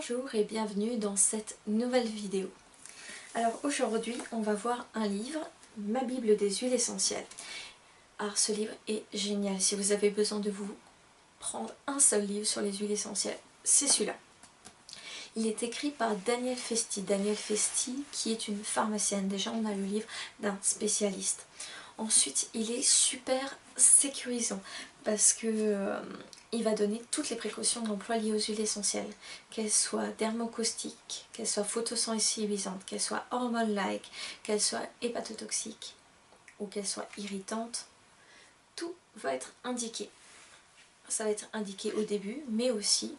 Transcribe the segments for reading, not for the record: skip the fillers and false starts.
Bonjour et bienvenue dans cette nouvelle vidéo. Alors aujourd'hui on va voir un livre, ma Bible des huiles essentielles. Alors ce livre est génial, si vous avez besoin de vous prendre un seul livre sur les huiles essentielles, c'est celui-là. Il est écrit par Danielle Festi. Danielle Festi qui est une pharmacienne, déjà on a le livre d'un spécialiste. Ensuite il est super sécurisant parce que il va donner toutes les précautions d'emploi liées aux huiles essentielles, qu'elles soient dermocaustiques, qu'elles soient photosensibilisantes, qu'elles soient hormone-like, qu'elles soient hépatotoxiques ou qu'elles soient irritantes. Tout va être indiqué. Ça va être indiqué au début, mais aussi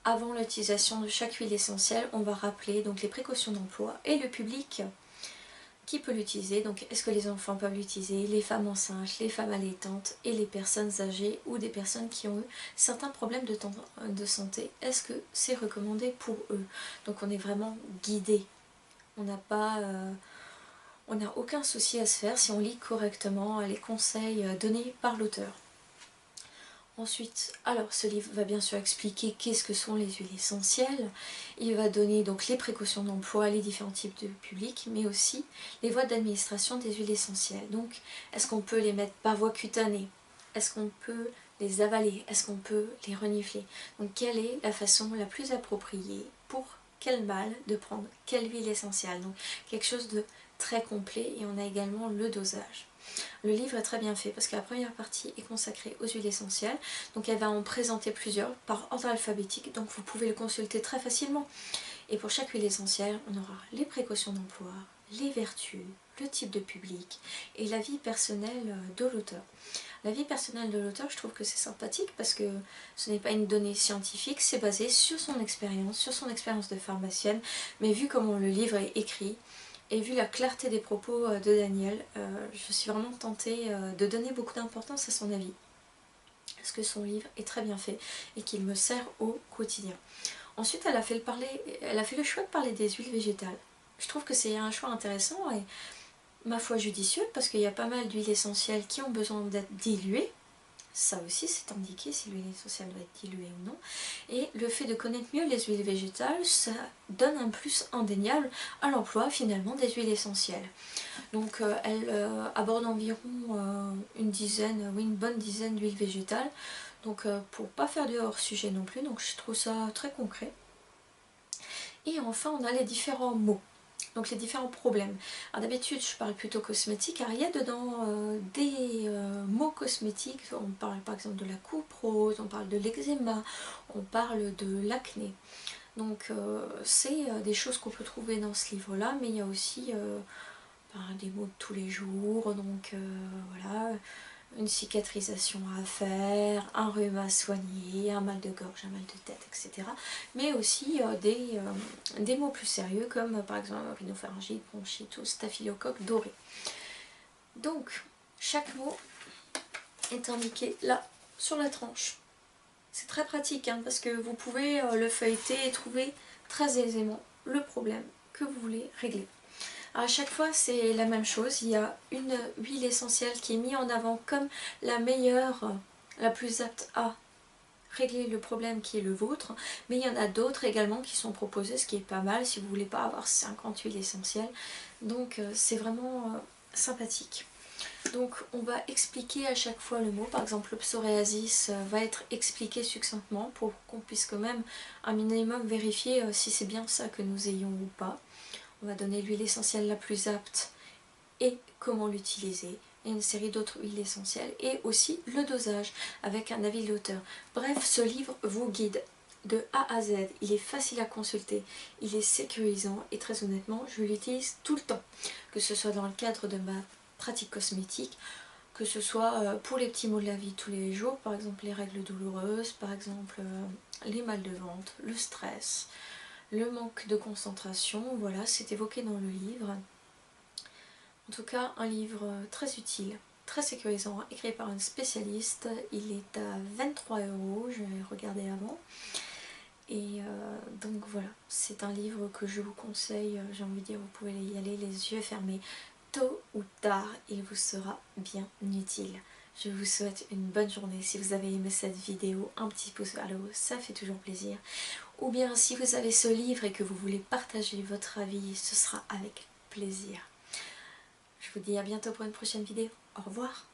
avant l'utilisation de chaque huile essentielle, on va rappeler donc les précautions d'emploi et le public qui peut l'utiliser. Donc est-ce que les enfants peuvent l'utiliser, les femmes enceintes, les femmes allaitantes et les personnes âgées ou des personnes qui ont eu certains problèmes de santé, est-ce que c'est recommandé pour eux? Donc on est vraiment guidé, on n'a pas on n'a aucun souci à se faire si on lit correctement les conseils donnés par l'auteur. Ensuite, alors ce livre va bien sûr expliquer qu'est-ce que sont les huiles essentielles, il va donner donc les précautions d'emploi, les différents types de publics, mais aussi les voies d'administration des huiles essentielles. Donc, est-ce qu'on peut les mettre par voie cutanée? Est-ce qu'on peut les avaler? Est-ce qu'on peut les renifler? Donc, quelle est la façon la plus appropriée pour quel mal de prendre quelle huile essentielle? Donc, quelque chose de très complet, et on a également le dosage. Le livre est très bien fait parce que la première partie est consacrée aux huiles essentielles, donc elle va en présenter plusieurs par ordre alphabétique, donc vous pouvez le consulter très facilement. Et pour chaque huile essentielle, on aura les précautions d'emploi, les vertus, le type de public et la vie personnelle de l'auteur. La vie personnelle de l'auteur, je trouve que c'est sympathique parce que ce n'est pas une donnée scientifique, c'est basé sur son expérience de pharmacienne, mais vu comment le livre est écrit, et vu la clarté des propos de Danielle, je suis vraiment tentée de donner beaucoup d'importance à son avis. Parce que son livre est très bien fait et qu'il me sert au quotidien. Ensuite, elle a fait le choix de parler des huiles végétales. Je trouve que c'est un choix intéressant et ma foi judicieux parce qu'il y a pas mal d'huiles essentielles qui ont besoin d'être diluées. Ça aussi c'est indiqué si l'huile essentielle doit être diluée ou non. Et le fait de connaître mieux les huiles végétales, ça donne un plus indéniable à l'emploi finalement des huiles essentielles. Donc elle aborde environ une bonne dizaine d'huiles végétales. Donc pour pas faire de hors-sujet non plus, donc je trouve ça très concret. Et enfin on a les différents mots. Donc les différents problèmes. Alors d'habitude je parle plutôt cosmétique, car il y a dedans des mots cosmétiques. On parle par exemple de la coupe rose, on parle de l'eczéma, on parle de l'acné. Donc c'est des choses qu'on peut trouver dans ce livre là, mais il y a aussi des mots de tous les jours, donc voilà, une cicatrisation à faire, un rhume à soigner, un mal de gorge, un mal de tête, etc. Mais aussi des mots plus sérieux comme par exemple rhinopharyngite, bronchite ou staphylocoque doré. Donc chaque mot est indiqué là sur la tranche. C'est très pratique parce que vous pouvez le feuilleter et trouver très aisément le problème que vous voulez régler. À chaque fois c'est la même chose, il y a une huile essentielle qui est mise en avant comme la meilleure, la plus apte à régler le problème qui est le vôtre, mais il y en a d'autres également qui sont proposées, ce qui est pas mal si vous ne voulez pas avoir 50 huiles essentielles, donc c'est vraiment sympathique. Donc on va expliquer à chaque fois le mot, par exemple le psoriasis va être expliqué succinctement pour qu'on puisse quand même un minimum vérifier si c'est bien ça que nous ayons ou pas. On va donner l'huile essentielle la plus apte et comment l'utiliser, et une série d'autres huiles essentielles, et aussi le dosage avec un avis de l'auteur. Bref, ce livre vous guide de A à Z, il est facile à consulter, il est sécurisant et très honnêtement, je l'utilise tout le temps, que ce soit dans le cadre de ma pratique cosmétique, que ce soit pour les petits maux de la vie tous les jours, par exemple les règles douloureuses, par exemple les mal de ventre, le stress, le manque de concentration, voilà, c'est évoqué dans le livre. En tout cas, un livre très utile, très sécurisant, écrit par un spécialiste. Il est à 23 €, je vais regarder avant. Et donc voilà, c'est un livre que je vous conseille, j'ai envie de dire, vous pouvez y aller les yeux fermés. Tôt ou tard, il vous sera bien utile. Je vous souhaite une bonne journée. Si vous avez aimé cette vidéo, un petit pouce vers le haut, ça fait toujours plaisir. ou bien si vous avez ce livre et que vous voulez partager votre avis, ce sera avec plaisir. Je vous dis à bientôt pour une prochaine vidéo. Au revoir.